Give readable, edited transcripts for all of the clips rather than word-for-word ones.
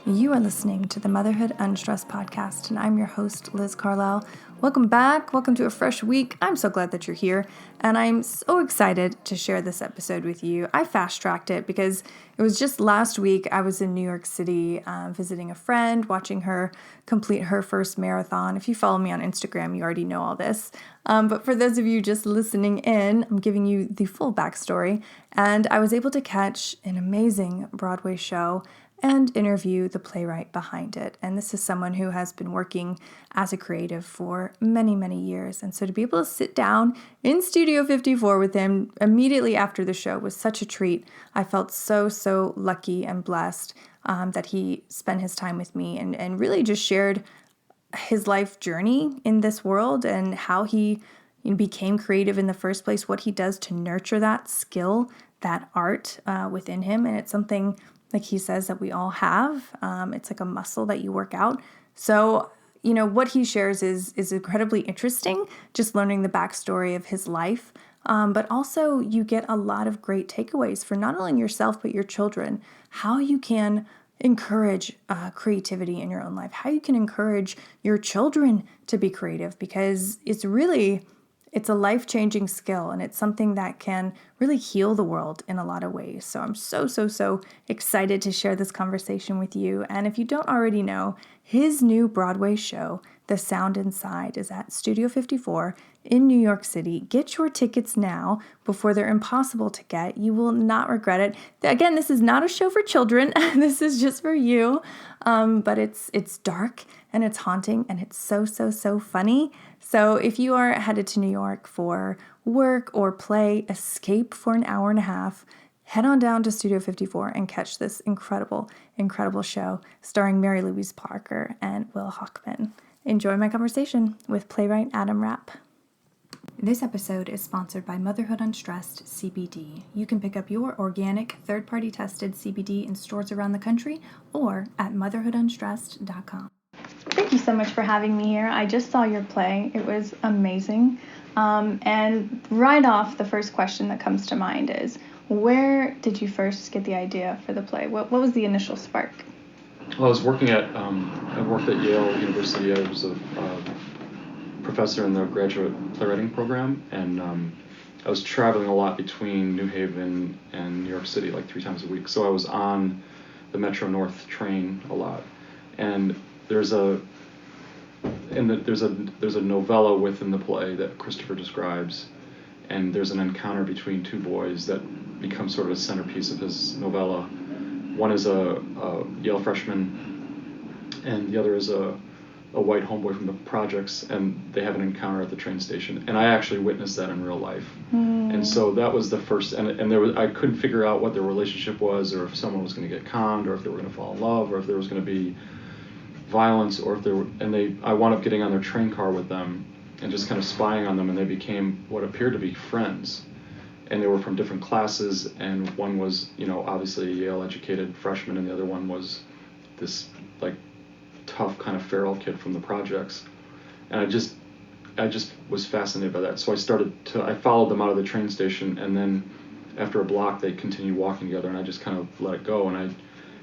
You are listening to the Motherhood Unstressed podcast, and I'm your host, Liz Carlisle. Welcome back. Welcome to a fresh week. I'm so glad that you're here, and I'm so excited to share this episode with you. I fast-tracked it because it was just last week I was in New York City visiting a friend, watching her complete her first marathon. If you follow me on Instagram, you already know all this. But for those of you just listening in, I'm giving you the full backstory, and I was able to catch an amazing Broadway show and interview the playwright behind it. And this is someone who has been working as a creative for many, many years. And so to be able to sit down in Studio 54 with him immediately after the show was such a treat. I felt so lucky and blessed that he spent his time with me and really just shared his life journey in this world and how he became creative in the first place, what he does to nurture that skill, that art within him. And it's something, like he says, that we all have. It's like a muscle that you work out. So, what he shares is incredibly interesting, just learning the backstory of his life. But also you get a lot of great takeaways for not only yourself, but your children, how you can encourage creativity in your own life, how you can encourage your children to be creative, because it's a life-changing skill, and it's something that can really heal the world in a lot of ways. So I'm so excited to share this conversation with you. And if you don't already know, his new Broadway show, The Sound Inside, is at Studio 54 in New York City. Get your tickets now before they're impossible to get. You will not regret it. Again, this is not a show for children. This is just for you. But it's dark and it's haunting and it's so funny. So if you are headed to New York for work or play, escape for an hour and a half, head on down to Studio 54 and catch this incredible show starring Mary Louise Parker and Will Hochman. Enjoy my conversation with playwright Adam Rapp. This episode is sponsored by Motherhood Unstressed CBD. You can pick up your organic, third-party tested CBD in stores around the country or at motherhoodunstressed.com. Thank you so much for having me here. I just saw your play. It was amazing. And right off, the first question that comes to mind is, where did you first get the idea for the play? What was the initial spark? Well, I worked at Yale University. I was a professor in the graduate playwriting program, and I was traveling a lot between New Haven and New York City, like 3 times a week. So I was on the Metro North train a lot, and there's a novella within the play that Christopher describes, and there's an encounter between 2 boys that becomes sort of a centerpiece of his novella. One is a Yale freshman, and the other is a white homeboy from the projects, and they have an encounter at the train station. And I actually witnessed that in real life. And so that was the first, and I couldn't figure out what their relationship was, or if someone was going to get conned, or if they were going to fall in love, or if there was going to be violence, or if I wound up getting on their train car with them and just kind of spying on them, and they became what appeared to be friends. And they were from different classes, and one was, obviously a Yale-educated freshman, and the other one was this, tough kind of feral kid from the projects. And I just was fascinated by that. So I followed them out of the train station, and then after a block, they continued walking together, and I just kind of let it go, and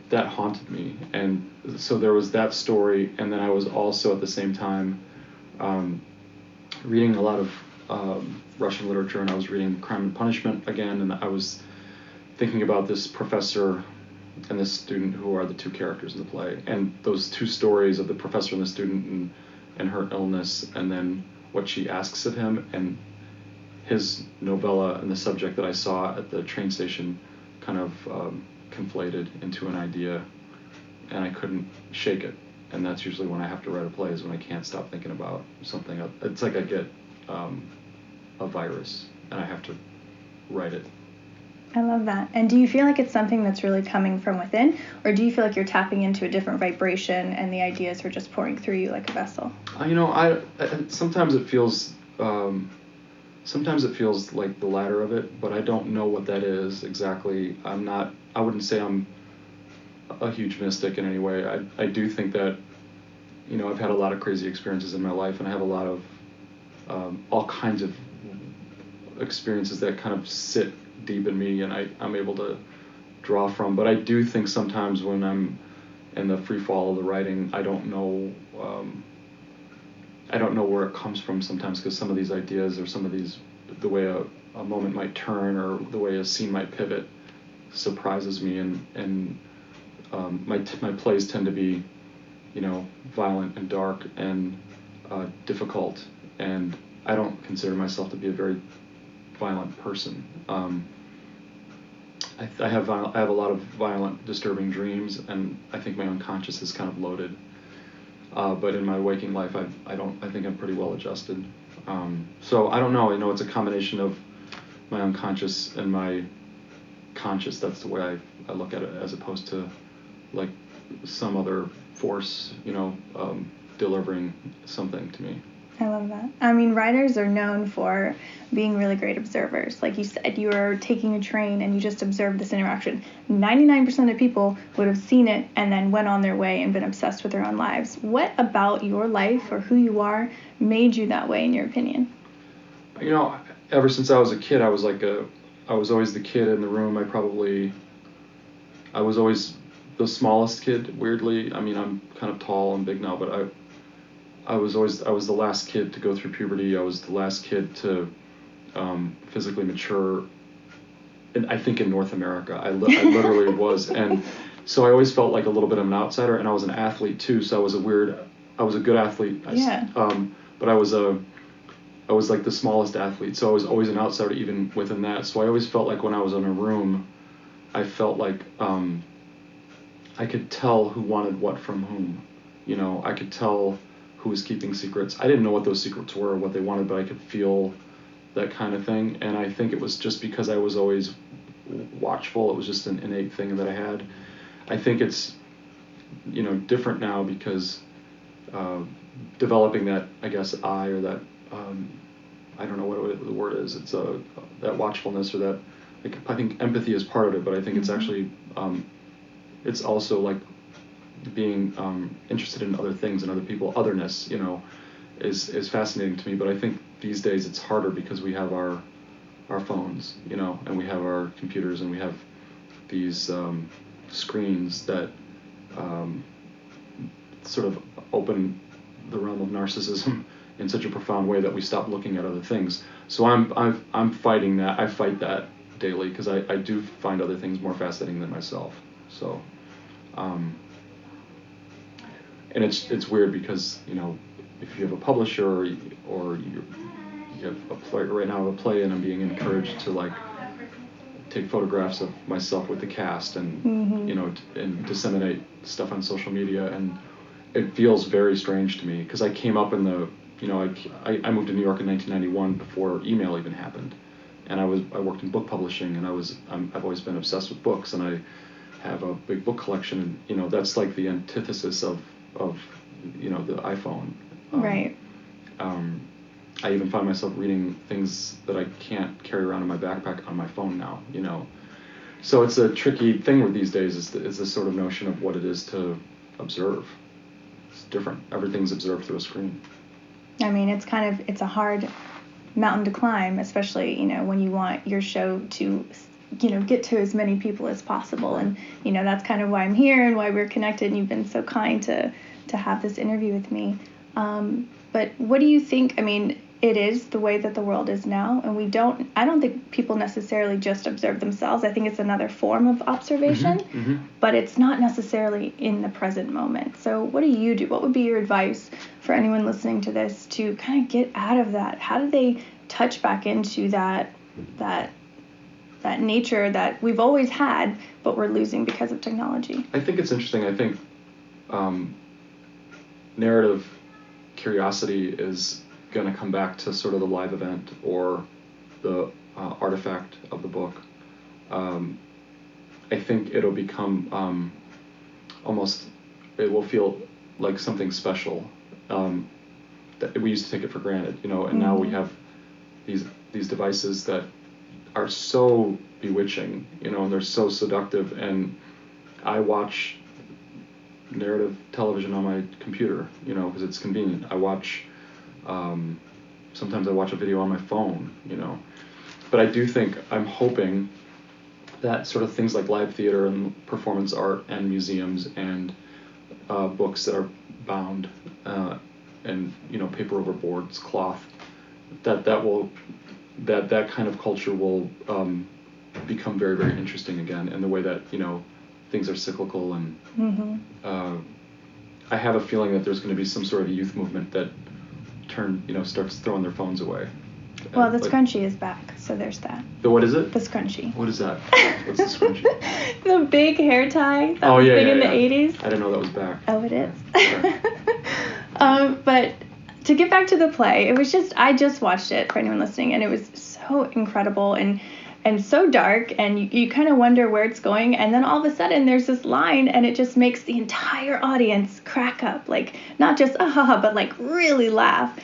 that haunted me. And so there was that story, and then I was also at the same time reading a lot of Russian literature, and I was reading Crime and Punishment again, and I was thinking about this professor and this student who are the 2 characters in the play, and those 2 stories of the professor and the student and her illness, and then what she asks of him, and his novella and the subject that I saw at the train station kind of conflated into an idea, and I couldn't shake it. And that's usually when I have to write a play, is when I can't stop thinking about something. It's like I get a virus, and I have to write it. I love that. And do you feel like it's something that's really coming from within, or do you feel like you're tapping into a different vibration and the ideas are just pouring through you like a vessel? Sometimes it feels like the latter of it, but I don't know what that is exactly. I wouldn't say I'm a huge mystic in any way. I do think that, I've had a lot of crazy experiences in my life, and I have a lot of all kinds of experiences that kind of sit deep in me, and I'm able to draw from. But I do think sometimes when I'm and the free fall of the writing, I don't know where it comes from sometimes, because some of these ideas or some of these, the way a moment might turn or the way a scene might pivot surprises me, and my plays tend to be, violent and dark and difficult, and I don't consider myself to be a very violent person. I have a lot of violent, disturbing dreams, and I think my unconscious is kind of loaded. But in my waking life, I think I'm pretty well adjusted. So I don't know. I know it's a combination of my unconscious and my conscious. That's the way I look at it, as opposed to like some other force, delivering something to me. I love that. I mean, writers are known for being really great observers. Like you said, you were taking a train and you just observed this interaction. 99% of people would have seen it and then went on their way and been obsessed with their own lives. What about your life or who you are made you that way, in your opinion? Ever since I was a kid, I was always the kid in the room. I was always the smallest kid, weirdly. I mean, I'm kind of tall and big now, but I was the last kid to go through puberty. I was the last kid to physically mature, and I think in North America. I literally was, and so I always felt like a little bit of an outsider, and I was an athlete too, so I was a good athlete. But I was like the smallest athlete, so I was always an outsider even within that. So I always felt like when I was in a room, I felt like I could tell who wanted what from whom. I could tell who was keeping secrets. I didn't know what those secrets were or what they wanted, but I could feel that kind of thing. And I think it was just because I was always watchful. It was just an innate thing that I had. I think it's, different now because developing that, I guess, eye, or that, I don't know what the word is. It's that watchfulness, or that, I think empathy is part of it, but I think it's actually, it's also like being interested in other things and other people. Otherness, is fascinating to me. But I think these days it's harder because we have our phones, and we have our computers, and we have these screens that sort of open the realm of narcissism in such a profound way that we stop looking at other things. So I'm fighting that. I fight that daily because I do find other things more fascinating than myself. So. And it's weird because, if you have a publisher or you have a play, right now I have a play, and I'm being encouraged to take photographs of myself with the cast and, and disseminate stuff on social media. And it feels very strange to me because I came up in the, I moved to New York in 1991 before email even happened. And I worked in book publishing, and I've always been obsessed with books, and I have a big book collection, and that's like the antithesis of the iPhone. Right. I even find myself reading things that I can't carry around in my backpack on my phone now. So it's a tricky thing with these days. Is this sort of notion of what it is to observe. It's different. Everything's observed through a screen. I mean, it's a hard mountain to climb, especially when you want your show to get to as many people as possible. And, that's kind of why I'm here and why we're connected. And you've been so kind to have this interview with me. But what do you think? I mean, it is the way that the world is now. And I don't think people necessarily just observe themselves. I think it's another form of observation, but it's not necessarily in the present moment. So what do you do? What would be your advice for anyone listening to this to kind of get out of that? How do they touch back into that nature that we've always had, but we're losing because of technology? I think it's interesting. I think narrative curiosity is going to come back to sort of the live event or the artifact of the book. I think it'll become almost, it will feel like something special. That we used to take it for granted, and now we have these devices that are so bewitching, and they're so seductive. And I watch narrative television on my computer, because it's convenient. I watch, sometimes I watch a video on my phone, But I do think, I'm hoping that sort of things like live theater and performance art and museums and books that are bound and paper over boards, cloth. That kind of culture will become very, very interesting again, and the way that things are cyclical, and I have a feeling that there's going to be some sort of youth movement that starts throwing their phones away. Well, the scrunchie is back, so there's that. The what is it? The scrunchie. What is that? What's the scrunchie? The big hair tie that was big in the 80s. I didn't know that was back. Oh, it is. But to get back to the play, I just watched it for anyone listening, and it was so incredible and so dark, and you kind of wonder where it's going, and then all of a sudden there's this line, and it just makes the entire audience crack up, like not just but like really laugh.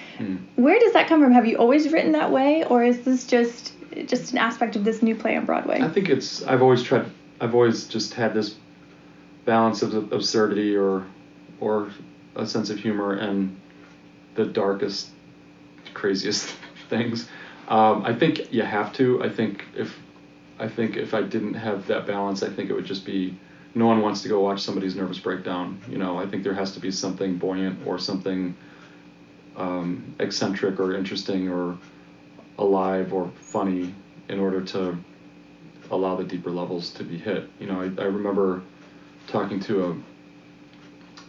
Where does that come from? Have you always written that way, or is this just an aspect of this new play on Broadway? I think I've always just had this balance of absurdity or a sense of humor and the darkest, craziest things. I think you have to. I think if I didn't have that balance, I think it would just be, no one wants to go watch somebody's nervous breakdown. I think there has to be something buoyant or something eccentric or interesting or alive or funny in order to allow the deeper levels to be hit. I remember talking to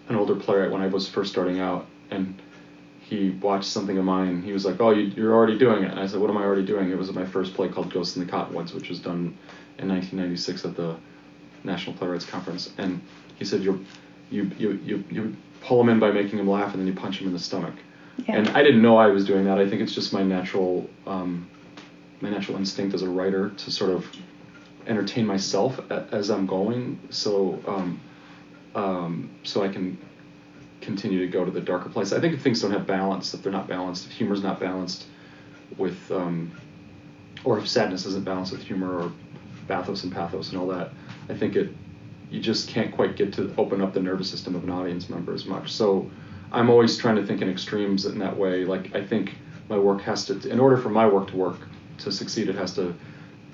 an older playwright when I was first starting out, and he watched something of mine. He was like, "Oh, you're already doing it." And I said, "What am I already doing?" It was my first play called Ghosts in the Cottonwoods, which was done in 1996 at the National Playwrights Conference. And he said, "You pull them in by making them laugh, and then you punch them in the stomach." Yeah. And I didn't know I was doing that. I think it's just my natural instinct as a writer to sort of entertain myself as I'm going, so I can continue to go to the darker place. I think if things don't have balance, if they're not balanced, if humor's not balanced with, or if sadness isn't balanced with humor, or bathos and pathos and all that, I think you just can't quite get to open up the nervous system of an audience member as much. So I'm always trying to think in extremes in that way. Like, I think my work has to, in order for my work to succeed, it has to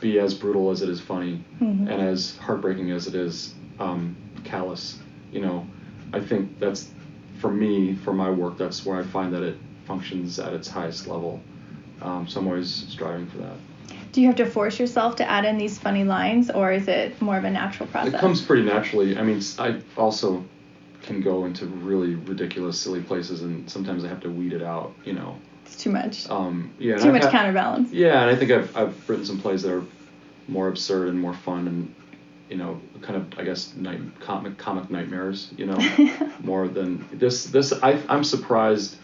be as brutal as it is funny, and as heartbreaking as it is callous. I think that's, for me, for my work, that's where I find that it functions at its highest level. So I'm always striving for that. Do you have to force yourself to add in these funny lines, or is it more of a natural process? It comes pretty naturally. I mean, I also can go into really ridiculous, silly places, and sometimes I have to weed it out, It's too much. Yeah. Too much counterbalance. Yeah, and I think I've written some plays that are more absurd and more fun and, kind of, I guess, comic nightmares, more than this. I'm surprised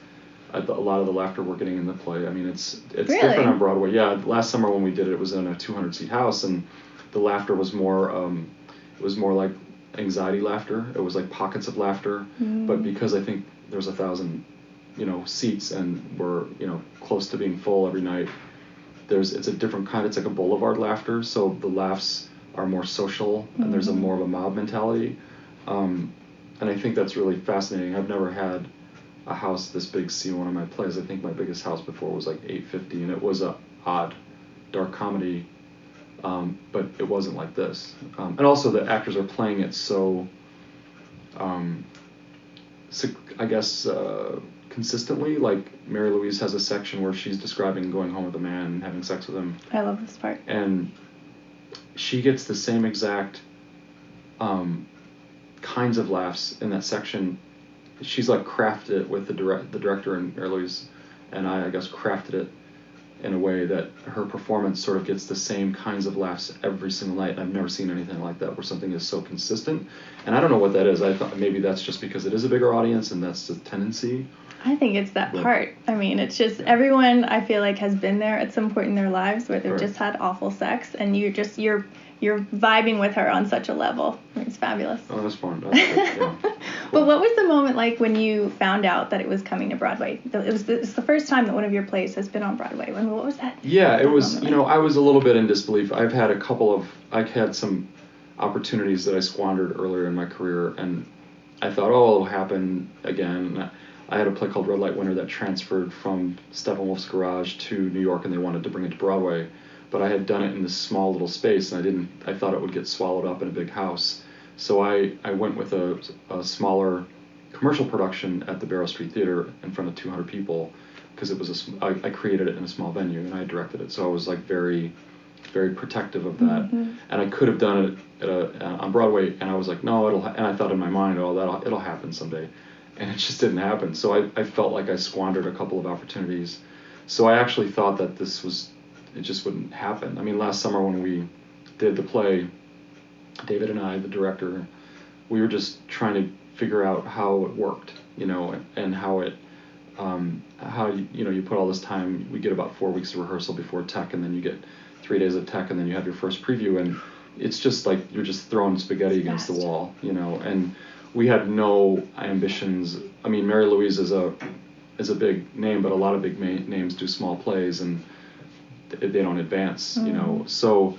at a lot of the laughter we're getting in the play. I mean, it's really different on Broadway. Yeah, last summer when we did it, it was in a 200-seat house, and the laughter was more like anxiety laughter. It was like pockets of laughter, but because I think there was 1,000, seats, and we're, close to being full every night, it's a different kind. It's like a boulevard laughter, so the laughs are more social, and there's more of a mob mentality, and I think that's really fascinating. I've never had a house this big see one of my plays. I think my biggest house before was like 850, and it was a odd, dark comedy, but it wasn't like this. And also the actors are playing it so, I guess, consistently. Like Mary Louise has a section where she's describing going home with a man and having sex with him. I love this part. And she gets the same exact kinds of laughs in that section. She's like crafted it with the director and Mary Louise and I guess crafted it in a way that her performance sort of gets the same kinds of laughs every single night. I've never seen anything like that where something is so consistent. And I don't know what that is. I thought maybe that's just because it is a bigger audience and that's the tendency. I think it's that part. I mean, it's just everyone, I feel like, has been there at some point in their lives where they've just had awful sex, and you're vibing with her on such a level. I mean, it's fabulous. Oh, that's fun. That's good. Yeah. But what was the moment like when you found out that it was coming to Broadway? It's the first time that one of your plays has been on Broadway. What was that? Yeah, it was, I was a little bit in disbelief. I've had some opportunities that I squandered earlier in my career, and I thought, it'll happen again. I had a play called Red Light Winter that transferred from Steppenwolf's Garage to New York, and they wanted to bring it to Broadway. But I had done it in this small little space, and I thought it would get swallowed up in a big house. So I went with a smaller commercial production at the Barrow Street Theater in front of 200 people, because it was I created it in a small venue and I directed it, so I was like very, very protective of that. Mm-hmm. And I could have done it on Broadway, and I was like, no, and I thought in my mind, oh, it'll happen someday, and it just didn't happen. So I felt like I squandered a couple of opportunities. So I actually thought that it just wouldn't happen. I mean, last summer when we did the play, David and I, the director, we were just trying to figure out how it worked, and how it, you put all this time. We get about 4 weeks of rehearsal before tech, and then you get 3 days of tech, and then you have your first preview, and it's just like you're just throwing spaghetti against the wall, and we had no ambitions. I mean, Mary Louise is a big name, but a lot of big names do small plays, and they don't advance, so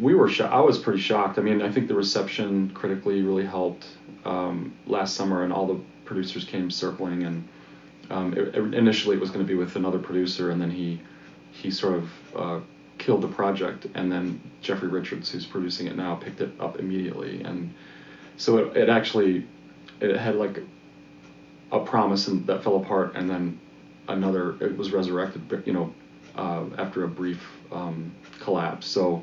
we were I was pretty shocked. I mean, I think the reception critically really helped last summer, and all the producers came circling, and initially it was going to be with another producer, and then he sort of killed the project, and then Jeffrey Richards, who's producing it now, picked it up immediately, and so it had like a promise that fell apart, and then it was resurrected, after a brief collapse. So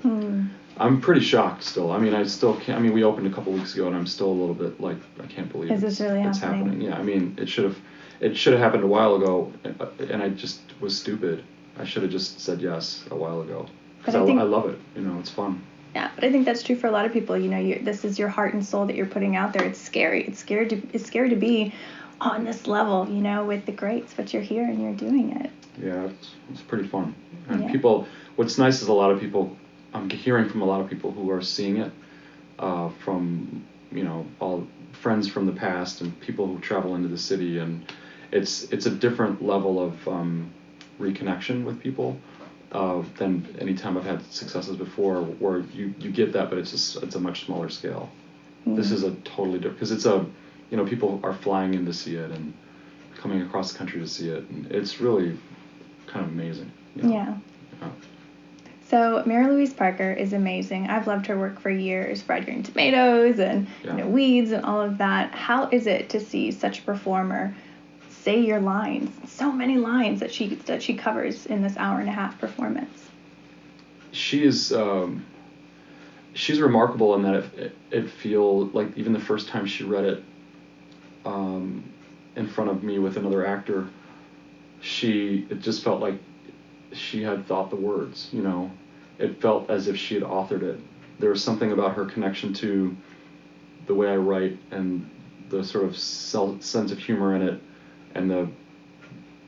I'm pretty shocked still. I mean, I still can't. I mean, we opened a couple weeks ago, and I'm still a little bit like, I can't believe it's really happening. Yeah, I mean, it should have happened a while ago, and I just was stupid. I should have just said yes a while ago, because I love it. It's fun. Yeah, but I think that's true for a lot of people. This is your heart and soul that you're putting out there. It's scary. It's scary to be on this level, with the greats, but you're here and you're doing it. Yeah, it's pretty fun. And people, what's nice is I'm hearing from a lot of people who are seeing it, from, all friends from the past and people who travel into the city, and it's a different level of reconnection with people than any time I've had successes before, where you get that, but it's a much smaller scale. Mm-hmm. This is a totally different, because it's people are flying in to see it and coming across the country to see it, and it's really kind of amazing. Yeah. So Mary Louise Parker is amazing. I've loved her work for years, Fried Green Tomatoes and Weeds and all of that. How is it to see such a performer say your lines, so many lines that she covers in this 1.5-hour performance? She is she's remarkable in that it feels like, even the first time she read it in front of me with another actor, it just felt like she had thought the words, It felt as if she had authored it. There was something about her connection to the way I write, and the sort of sense of humor in it, and the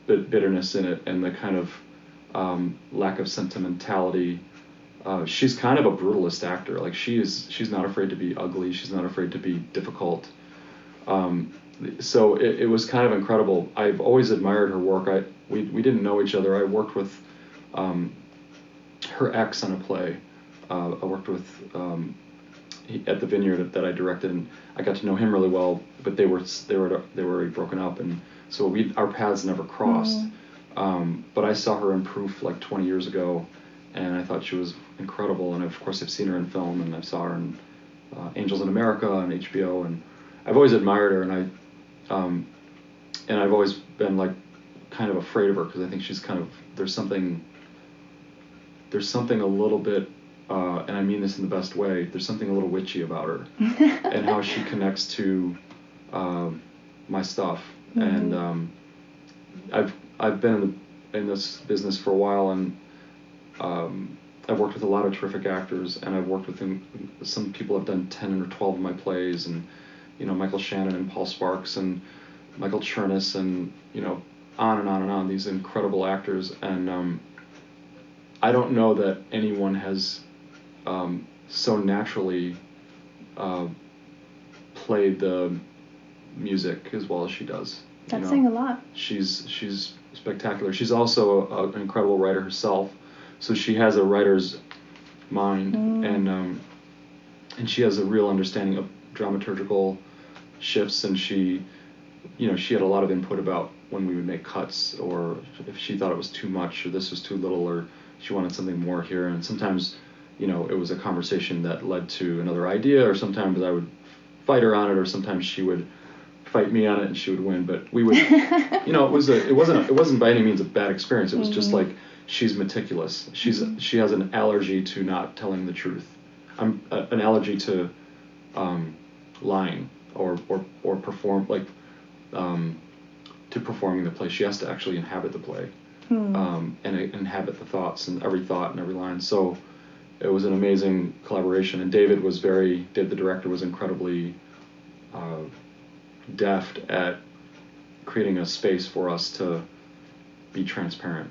bitterness in it, and the kind of lack of sentimentality. She's kind of a brutalist actor. Like, she's not afraid to be ugly. She's not afraid to be difficult. So it was kind of incredible. I've always admired her work. We didn't know each other. I worked with her ex on a play. I worked with at the Vineyard that I directed, and I got to know him really well. But they were already broken up, and so our paths never crossed. Mm-hmm. But I saw her in Proof like 20 years ago, and I thought she was incredible. And of course, I've seen her in film, and I saw her in Angels in America on HBO, and I've always admired her, and I've always been like kind of afraid of her, because I think she's kind of, there's something a little bit, and I mean this in the best way, there's something a little witchy about her, and how she connects to my stuff. Mm-hmm. And I've been in this business for a while, and I've worked with a lot of terrific actors, and I've worked with some people have done 10 or 12 of my plays, and Michael Shannon and Paul Sparks and Michael Chernus, and on and on and on, these incredible actors. And I don't know that anyone has so naturally played the music as well as she does. That's saying a lot. She's spectacular. She's also an incredible writer herself, so she has a writer's mind, and she has a real understanding of dramaturgical shifts, and she had a lot of input about when we would make cuts, or if she thought it was too much, or this was too little, or she wanted something more here. And sometimes, it was a conversation that led to another idea, or sometimes I would fight her on it, or sometimes she would fight me on it and she would win, but we would, it wasn't by any means a bad experience. It was just like, she's meticulous. She has an allergy to not telling the truth. An allergy to lying or perform, like, to performing the play. She has to actually inhabit the play, and inhabit the thoughts and every thought and every line. So it was an amazing collaboration, and David, the director, was incredibly deft at creating a space for us to be transparent,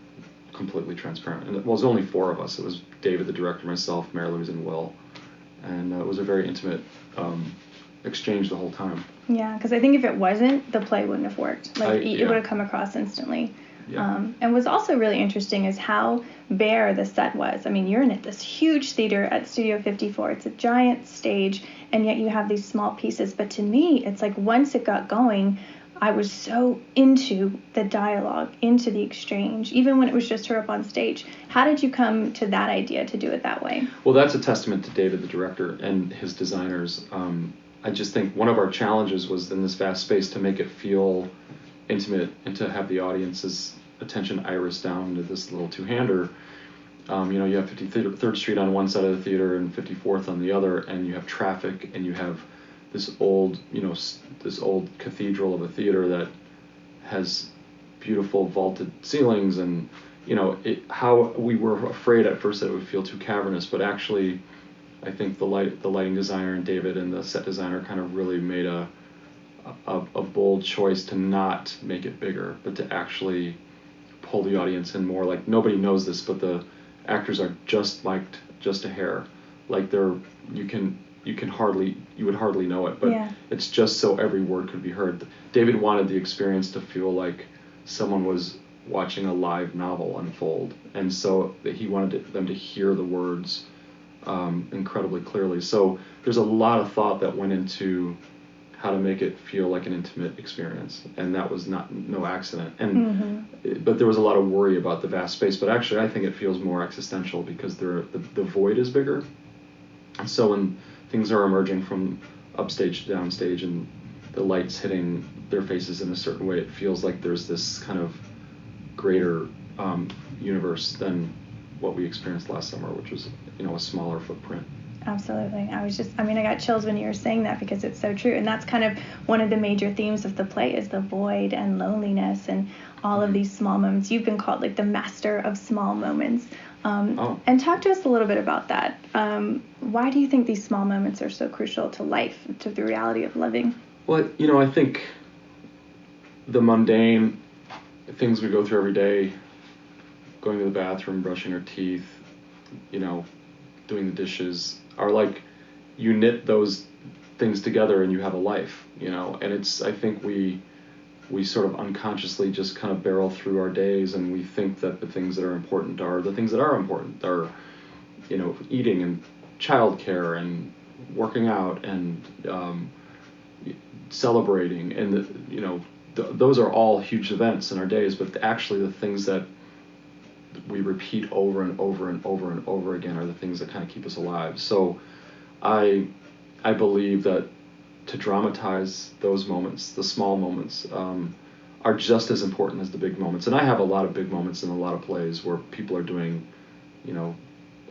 completely transparent. And it was only 4 of us. It was David, the director, myself, Mary Louise, and Will. And it was a very intimate exchange the whole time. Yeah, because I think if it wasn't, the play wouldn't have worked. It would have come across instantly. Yeah. And what's also really interesting is how bare the set was. I mean, you're in this huge theater at Studio 54. It's a giant stage, and yet you have these small pieces. But to me, it's like once it got going, I was so into the dialogue, into the exchange, even when it was just her up on stage. How did you come to that idea to do it that way? Well, that's a testament to David, the director, and his designers. I just think one of our challenges was in this vast space to make it feel intimate and to have the audience's attention iris down into this little two-hander. You have 53rd Street on one side of the theater and 54th on the other, and you have traffic, and you have this old cathedral of a theater that has beautiful vaulted ceilings, and how we were afraid at first that it would feel too cavernous, but actually I think the lighting designer and David and the set designer kind of really made a bold choice to not make it bigger, but to actually pull the audience in more. Like, nobody knows this, but the actors are just a hair. Like, you would hardly know it, but it's just so every word could be heard. David wanted the experience to feel like someone was watching a live novel unfold, and so he wanted them to hear the words incredibly clearly. So there's a lot of thought that went into how to make it feel like an intimate experience, and that was no accident. And but there was a lot of worry about the vast space, but actually I think it feels more existential because the void is bigger. And so when things are emerging from upstage to downstage and the light's hitting their faces in a certain way, it feels like there's this kind of greater universe than what we experienced last summer, which was a smaller footprint. Absolutely. I got chills when you were saying that, because it's so true. And that's kind of one of the major themes of the play, is the void and loneliness and all of these small moments. You've been called like the master of small moments. And talk to us a little bit about that. Why do you think these small moments are so crucial to life, to the reality of living? Well, I think the mundane things we go through every day, going to the bathroom, brushing our teeth, doing the dishes, are like, you knit those things together and you have a life, and I think we sort of unconsciously just kind of barrel through our days, and we think that the things that are important are the things that are important, are, eating and childcare and working out and celebrating, and those are all huge events in our days, but actually the things that we repeat over and over and over and over again are the things that kind of keep us alive. So I believe that to dramatize those moments, the small moments, are just as important as the big moments. And I have a lot of big moments in a lot of plays where people are doing,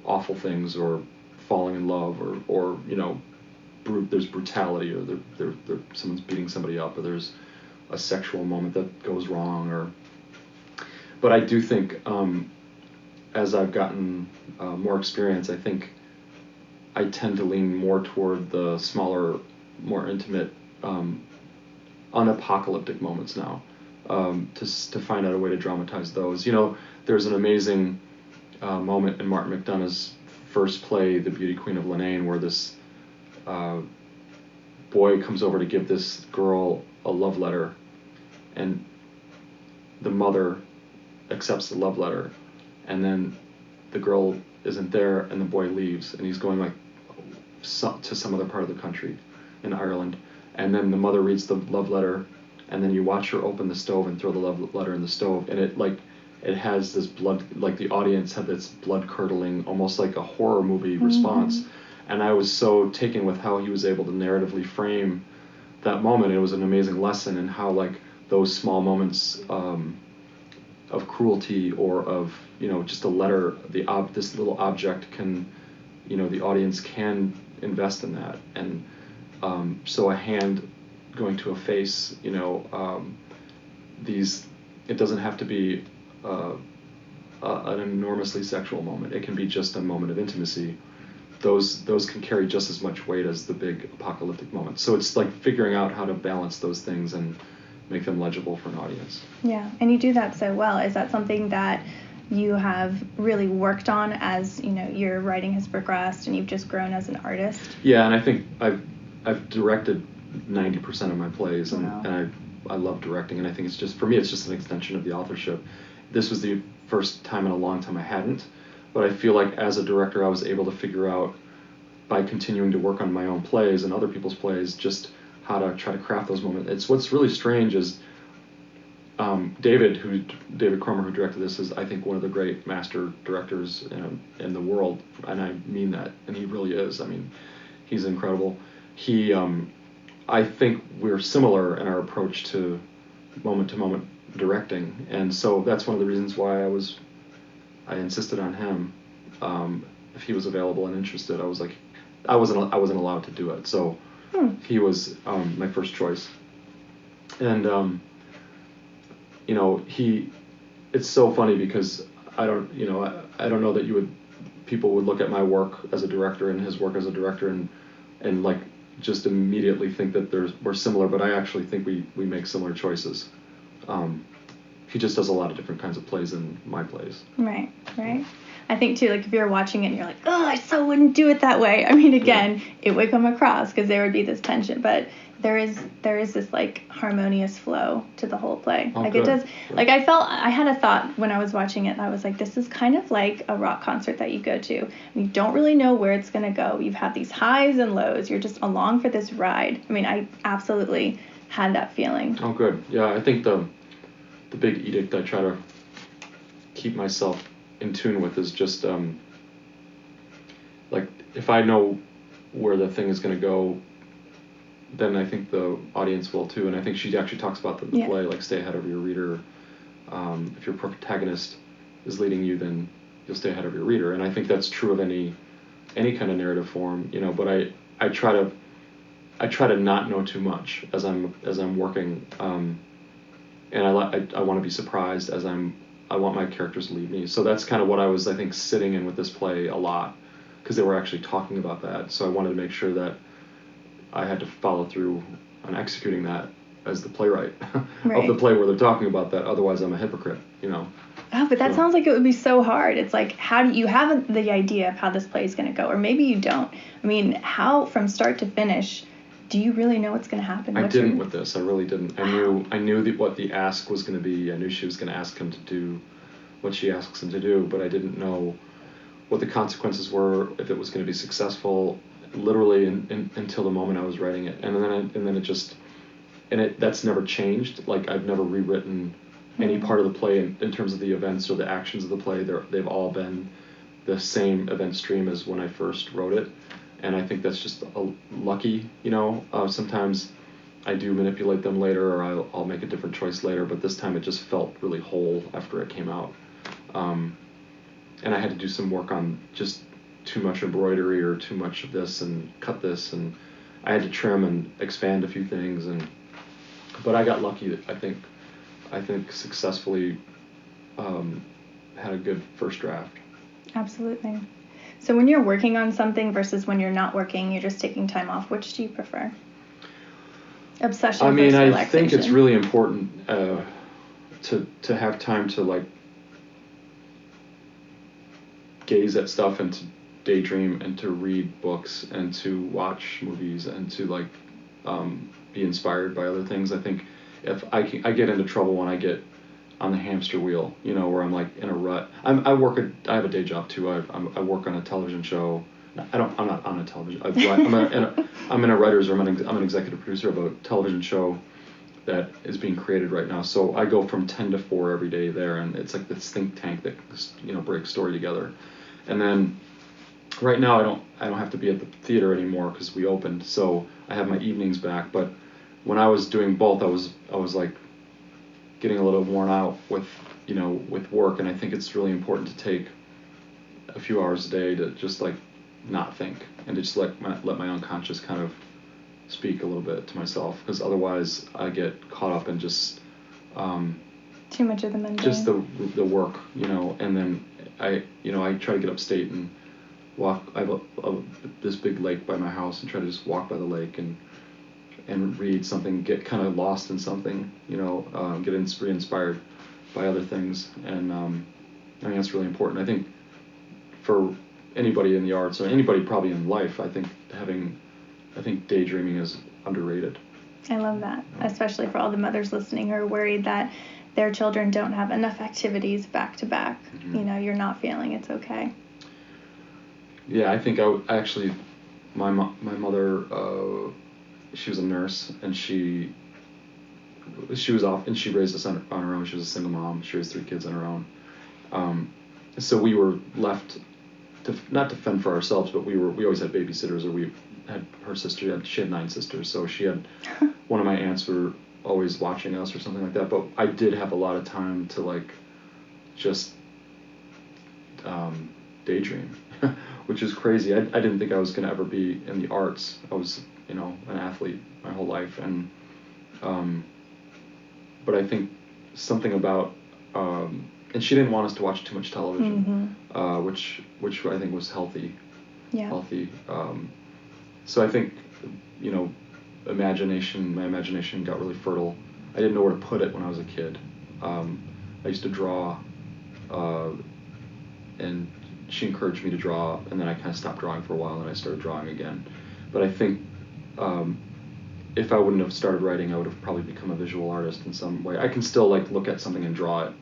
awful things, or falling in love, or there's brutality, or someone's beating somebody up, or there's a sexual moment that goes wrong, but I do think, as I've gotten more experience, I think I tend to lean more toward the smaller, more intimate, unapocalyptic moments now, to find out a way to dramatize those. There's an amazing moment in Martin McDonagh's first play, The Beauty Queen of Leenane, where this boy comes over to give this girl a love letter, and the mother accepts the love letter, and then the girl isn't there, and the boy leaves, and he's going to some other part of the country in Ireland, and then the mother reads the love letter, and then you watch her open the stove and throw the love letter in the stove, and it has this blood, like the audience had this blood curdling, almost like a horror movie response. And I was so taken with how he was able to narratively frame that moment. It was an amazing lesson in how like those small moments of cruelty or of, you know, just a letter, this little object can, you know, the audience can invest in that. And so a hand going to a face, you know, it doesn't have to be an enormously sexual moment. It can be just a moment of intimacy. Those can carry just as much weight as the big apocalyptic moments. So it's like figuring out how to balance those things and make them legible for an audience. Yeah, and you do that so well. Is that something that you have really worked on as, you know, your writing has progressed and you've just grown as an artist? Yeah, and I think I've directed 90% of my plays, and, wow. and I love directing, and I think it's just, for me, it's just an extension of the authorship. This was the first time in a long time I hadn't, but I feel like as a director I was able to figure out, by continuing to work on my own plays and other people's plays, just how to try to craft those moments. It's what's really strange is David Cromer, who directed this, is I think one of the great master directors in the world, and I mean that, and he really is. I mean, he's incredible. I think we're similar in our approach to moment directing, and so that's one of the reasons why I insisted on him. If he was available and interested, I was like, I wasn't allowed to do it, so he was my first choice. And you know, it's so funny because I don't know that people would look at my work as a director and his work as a director and like just immediately think that we're similar, but I actually think we make similar choices. He just does a lot of different kinds of plays than my plays. Right. I think too, like if you're watching it and you're like, oh, I so wouldn't do it that way. I mean, again, it would come across because there would be this tension, but there is this like harmonious flow to the whole play. Oh, like good. It does. Like I had a thought when I was watching it. I was like, this is kind of like a rock concert that you go to and you don't really know where it's gonna go. You've had these highs and lows. You're just along for this ride. I mean, I absolutely had that feeling. Oh, good. Yeah, I think the big edict I try to keep myself in tune with is just like if I know where the thing is going to go, then I think the audience will too. And I think she actually talks about the play, like stay ahead of your reader. If your protagonist is leading you, then you'll stay ahead of your reader. And I think that's true of any kind of narrative form, you know. But I try to not know too much as I'm working. And I want to be surprised as I want my characters to lead me. So that's kind of what I was, I think, sitting in with this play a lot, because they were actually talking about that. So I wanted to make sure that I had to follow through on executing that as the playwright of the play where they're talking about that. Otherwise, I'm a hypocrite, you know. Oh, but that sounds like it would be so hard. It's like, how do you have the idea of how this play is going to go? Or maybe you don't. I mean, how from start to finish do you really know what's going to happen? I didn't with this. I really didn't. I knew what the ask was going to be. I knew she was going to ask him to do what she asks him to do, but I didn't know what the consequences were, if it was going to be successful, literally until the moment I was writing it. That's never changed. Like, I've never rewritten any part of the play in terms of the events or the actions of the play. They've all been the same event stream as when I first wrote it. And I think that's just lucky, you know. Sometimes I do manipulate them later, or I'll make a different choice later, but this time it just felt really whole after it came out. And I had to do some work on just too much embroidery or too much of this and cut this, and I had to trim and expand a few things, but I got lucky. I think successfully had a good first draft. Absolutely. So when you're working on something versus when you're not working, you're just taking time off, which do you prefer? Obsession versus relaxation? I think it's really important to have time to, like, gaze at stuff and to daydream and to read books and to watch movies and to, like, be inspired by other things. I think if I get into trouble when I get on the hamster wheel, you know, where I'm like in a rut. I have a day job too. I work on a television show. I'm not on a television. I'm in a writer's room. I'm an executive producer of a television show that is being created right now. So I go from 10 to 4 every day there, and it's like this think tank that, you know, breaks story together. And then right now I don't have to be at the theater anymore because we opened. So I have my evenings back, but when I was doing both, I was like getting a little worn out with with work, and I think it's really important to take a few hours a day to just like not think and to just let my unconscious kind of speak a little bit to myself, because otherwise I get caught up in just too much of the mundane. Just the work, and then I try to get upstate and walk. I have this big lake by my house, and try to just walk by the lake and read something, get kind of lost in something, get inspired by other things, and I think that's really important. I think for anybody in the arts, or anybody probably in life, I think daydreaming is underrated. I love that, especially for all the mothers listening who are worried that their children don't have enough activities back to back. Mm-hmm. You're not failing, it's okay. Yeah, I think my mother, she was a nurse, and she was off, and she raised us on her own. She was a single mom. She raised 3 kids on her own. So we were left to not to fend for ourselves, but we always had babysitters, or we had her sister. She had 9 sisters, so she had one of my aunts were always watching us or something like that. But I did have a lot of time to like just daydream, which is crazy. I didn't think I was going to ever be in the arts. I was an athlete my whole life, and but I think something about and she didn't want us to watch too much television, which I think was healthy. Yeah. Healthy. So I think my imagination got really fertile. I didn't know where to put it when I was a kid. I used to draw, and she encouraged me to draw, and then I kind of stopped drawing for a while, and I started drawing again. But I think if I wouldn't have started writing, I would have probably become a visual artist in some way. I can still like look at something and draw it,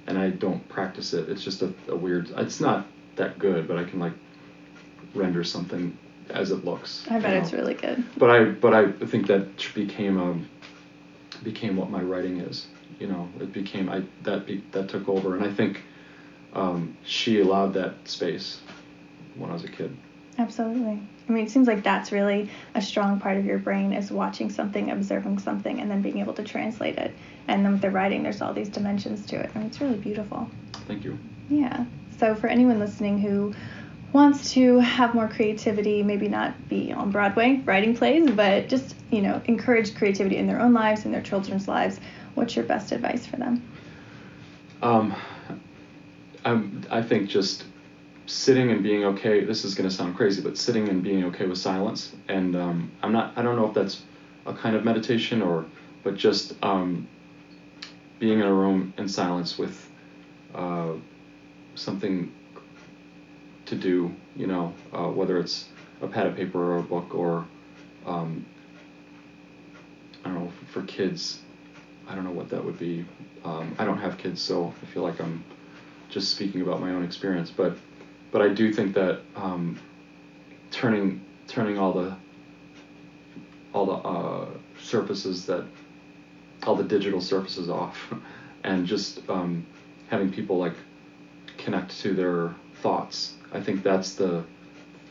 and I don't practice it. It's just a weird. It's not that good, but I can like render something as it looks. I bet it's really good. But I think that became what my writing is. It became that took over, and I think she allowed that space when I was a kid. Absolutely. I mean, it seems like that's really a strong part of your brain, is watching something, observing something, and then being able to translate it. And then with the writing, there's all these dimensions to it. I mean, it's really beautiful. Thank you. Yeah. So for anyone listening who wants to have more creativity, maybe not be on Broadway writing plays, but just, encourage creativity in their own lives and their children's lives, what's your best advice for them? I think just sitting and being okay. This is going to sound crazy, but sitting and being okay with silence. And I don't know if that's a kind of meditation but just being in a room in silence with something to do, whether it's a pad of paper or a book, or I don't know, for kids, I don't know what that would be. I don't have kids, so I feel like I'm just speaking about my own experience, but I do think that turning all the surfaces, all the digital surfaces off, and just having people like connect to their thoughts. I think that's the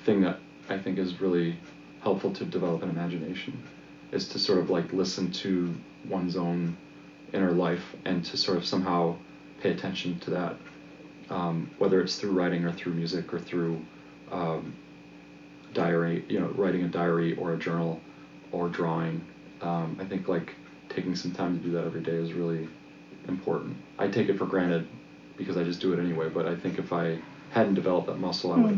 thing that I think is really helpful to develop an imagination, is to sort of like listen to one's own inner life and to sort of somehow pay attention to that, whether it's through writing or through music or through diary, writing a diary or a journal or drawing. I think like taking some time to do that every day is really important. I take it for granted because I just do it anyway, but I think if I hadn't developed that muscle, I would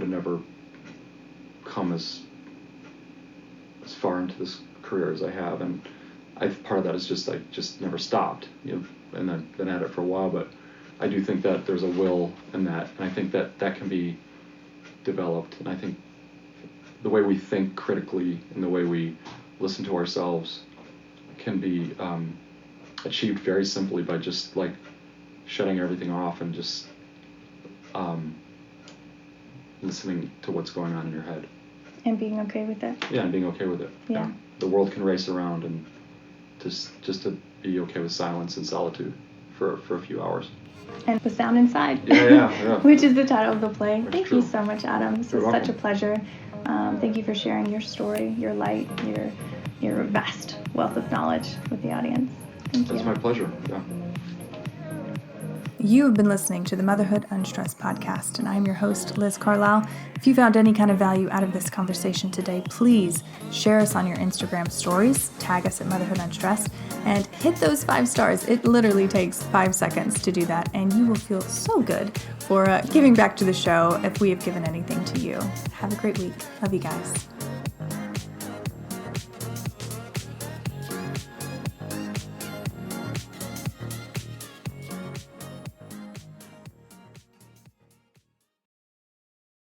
have never come as far into this career as I have, and part of that is just I just never stopped, and I've been at it for a while, but I do think that there's a will in that, and I think that can be developed, and I think the way we think critically and the way we listen to ourselves can be achieved very simply by just like shutting everything off and just listening to what's going on in your head. And being okay with it. Yeah, and being okay with it. Yeah. The world can race around, and just to be okay with silence and solitude for a few hours. And the sound inside. Yeah. Which is the title of the play. That's Thank true. you so much, Adam. This was such a pleasure. Thank you for sharing your story, your light, your vast wealth of knowledge with the audience. Thank you. It's my pleasure. Yeah. You have been listening to the Motherhood Unstressed podcast, and I'm your host, Liz Carlisle. If you found any kind of value out of this conversation today, please share us on your Instagram stories, tag us at Motherhood Unstressed, and hit those 5 stars. It literally takes 5 seconds to do that, and you will feel so good for giving back to the show if we have given anything to you. Have a great week. Love you guys.